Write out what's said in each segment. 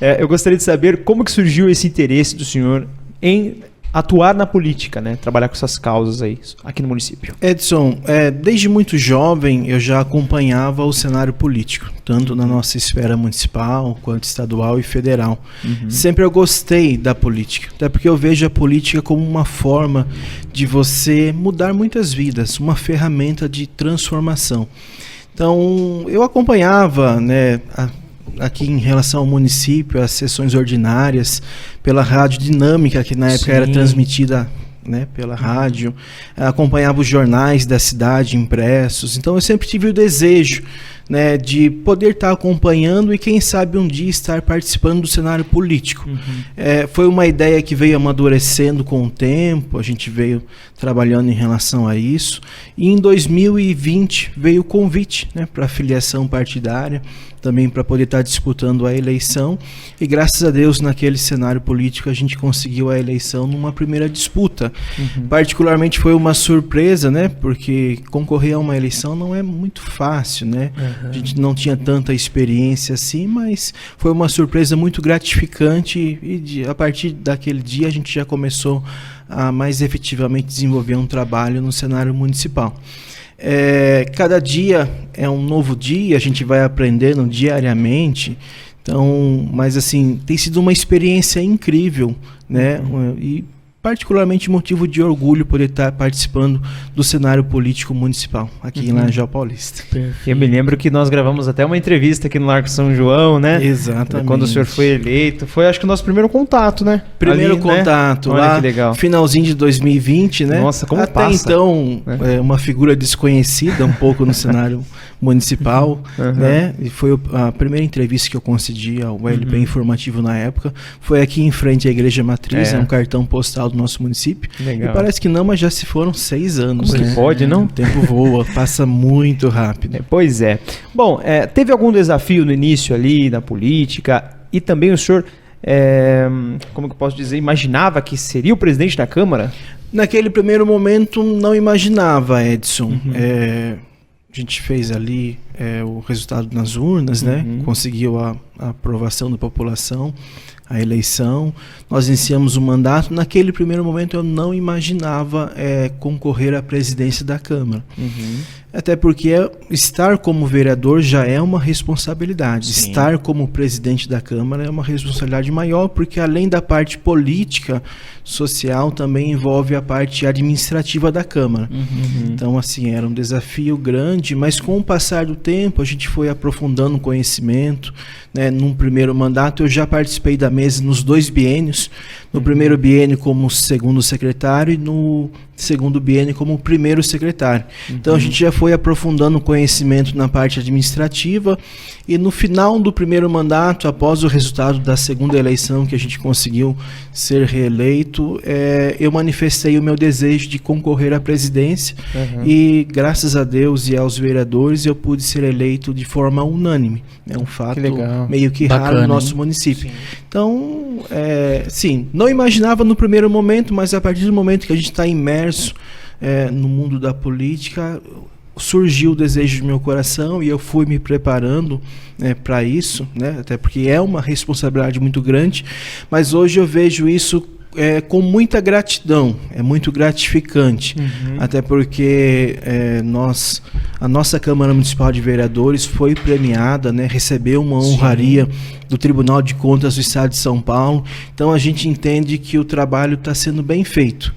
Eu gostaria de saber como que surgiu esse interesse do senhor em atuar na política, né? Trabalhar com essas causas aí, aqui no município. Edson, desde muito jovem eu já acompanhava o cenário político, tanto na nossa esfera municipal, quanto estadual e federal. Sempre eu gostei da política, até porque eu vejo a política como uma forma de você mudar muitas vidas, uma ferramenta de transformação. Então, eu acompanhava, né, aqui em relação ao município, as sessões ordinárias, pela Rádio Dinâmica, que na época era transmitida, né, pela rádio, acompanhava os jornais da cidade impressos. Então eu sempre tive o desejo, né, de poder estar acompanhando e quem sabe um dia estar participando do cenário político. Foi uma ideia que veio amadurecendo com o tempo, a gente veio trabalhando em relação a isso, e em 2020 veio o convite, né, para a filiação partidária, também para poder estar disputando a eleição, e graças a Deus naquele cenário político a gente conseguiu a eleição numa primeira disputa. Particularmente foi uma surpresa, né, porque concorrer a uma eleição não é muito fácil, né, a gente não tinha tanta experiência assim, mas foi uma surpresa muito gratificante e a partir daquele dia a gente já começou a mais efetivamente desenvolver um trabalho no cenário municipal. Cada dia é um novo dia, a gente vai aprendendo diariamente, então, mas assim, tem sido uma experiência incrível, né? E particularmente motivo de orgulho poder estar participando do cenário político municipal aqui em Laranjal Paulista. Eu me lembro que nós gravamos até uma entrevista aqui no Largo São João, né? Exatamente. Quando o senhor foi eleito. Foi, acho que o nosso primeiro contato, né? Primeiro contato, né? lá, olha que legal. Finalzinho de 2020, né? Nossa, como até passa, então, né? Uma figura desconhecida um pouco no cenário municipal, né? E foi a primeira entrevista que eu concedi ao LP Informativo na época. Foi aqui em frente à Igreja Matriz, é um cartão postal do nosso município. Legal. E parece que não, mas já se foram 6 anos. Como né? que pode, não? O tempo voa, passa muito rápido. Pois é. Bom, teve algum desafio no início ali na política e também o senhor, como que eu posso dizer, imaginava que seria o presidente da Câmara? Naquele primeiro momento não imaginava, Edson. A gente fez ali o resultado nas urnas, né? Conseguiu a aprovação da população, a eleição. Nós iniciamos o mandato. Naquele primeiro momento eu não imaginava concorrer à presidência da Câmara. Até porque estar como vereador já é uma responsabilidade. Sim. Estar como presidente da Câmara é uma responsabilidade maior, porque além da parte política, social, também envolve a parte administrativa da Câmara. Então, assim, era um desafio grande, mas com o passar do tempo, a gente foi aprofundando o conhecimento, né? Num primeiro mandato, eu já participei da mesa nos 2 biênios. No primeiro biênio como segundo secretário e no segundo biênio como primeiro secretário. Então a gente já foi aprofundando o conhecimento na parte administrativa e no final do primeiro mandato, após o resultado da segunda eleição que a gente conseguiu ser reeleito, eu manifestei o meu desejo de concorrer à presidência e graças a Deus e aos vereadores eu pude ser eleito de forma unânime. É um fato meio que raro no nosso município. Sim. Então, sim, não imaginava no primeiro momento, mas a partir do momento que a gente está imerso no mundo da política, surgiu o desejo do meu coração e eu fui me preparando para isso, né? Até porque é uma responsabilidade muito grande, mas hoje eu vejo isso com muita gratidão, é muito gratificante, até porque a nossa Câmara Municipal de Vereadores foi premiada, né? Recebeu uma honraria do Tribunal de Contas do Estado de São Paulo, então a gente entende que o trabalho está sendo bem feito.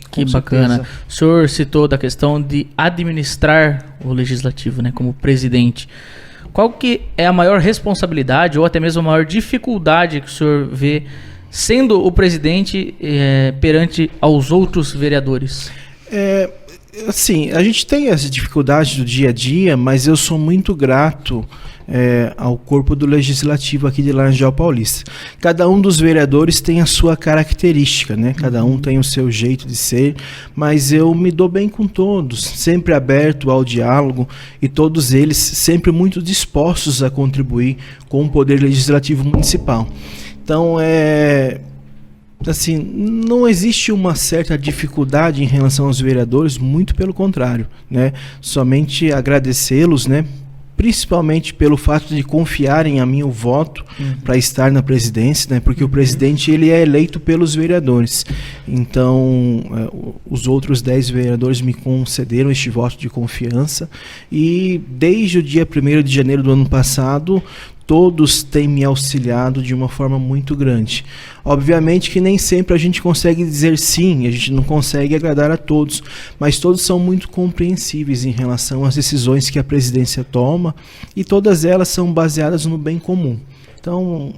Que bacana. O senhor citou da questão de administrar o Legislativo, né, como presidente. Qual que é a maior responsabilidade ou até mesmo a maior dificuldade que o senhor vê sendo o presidente perante aos outros vereadores? Assim, a gente tem as dificuldades do dia a dia, mas eu sou muito grato ao corpo do Legislativo aqui de Laranjal Paulista. Cada um dos vereadores tem a sua característica, né? Cada um tem o seu jeito de ser, mas eu me dou bem com todos, sempre aberto ao diálogo e todos eles sempre muito dispostos a contribuir com o Poder Legislativo Municipal. Então, assim, não existe uma certa dificuldade em relação aos vereadores, muito pelo contrário, né? Somente agradecê-los, né? principalmente pelo fato de confiarem a mim o voto para estar na presidência, né? Porque o presidente ele é eleito pelos vereadores. Então, os outros 10 vereadores me concederam este voto de confiança e desde o dia 1º de janeiro do ano passado, todos têm me auxiliado de uma forma muito grande. Obviamente que nem sempre a gente consegue dizer sim, a gente não consegue agradar a todos, mas todos são muito compreensíveis em relação às decisões que a presidência toma e todas elas são baseadas no bem comum. Então,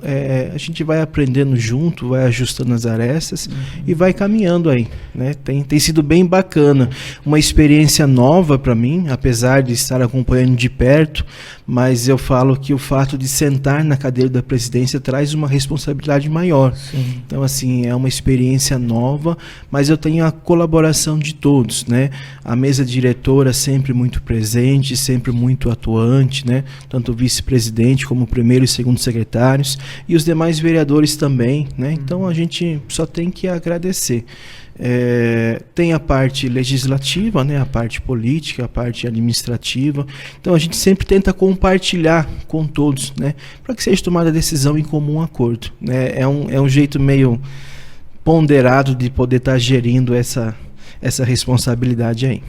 a gente vai aprendendo junto, vai ajustando as arestas e vai caminhando aí, né? Tem sido bem bacana, uma experiência nova para mim, apesar de estar acompanhando de perto, mas eu falo que o fato de sentar na cadeira da presidência traz uma responsabilidade maior. Sim. Então, assim, é uma experiência nova, mas eu tenho a colaboração de todos, né? A mesa diretora sempre muito presente, sempre muito atuante, né? Tanto o vice-presidente como o primeiro e segundo secretário, e os demais vereadores também, né? Então a gente só tem que agradecer. Tem a parte legislativa, né? A parte política, a parte administrativa. Então a gente sempre tenta compartilhar com todos, né? Para que seja tomada a decisão em comum acordo, né? É um jeito meio ponderado de poder estar gerindo essa responsabilidade aí.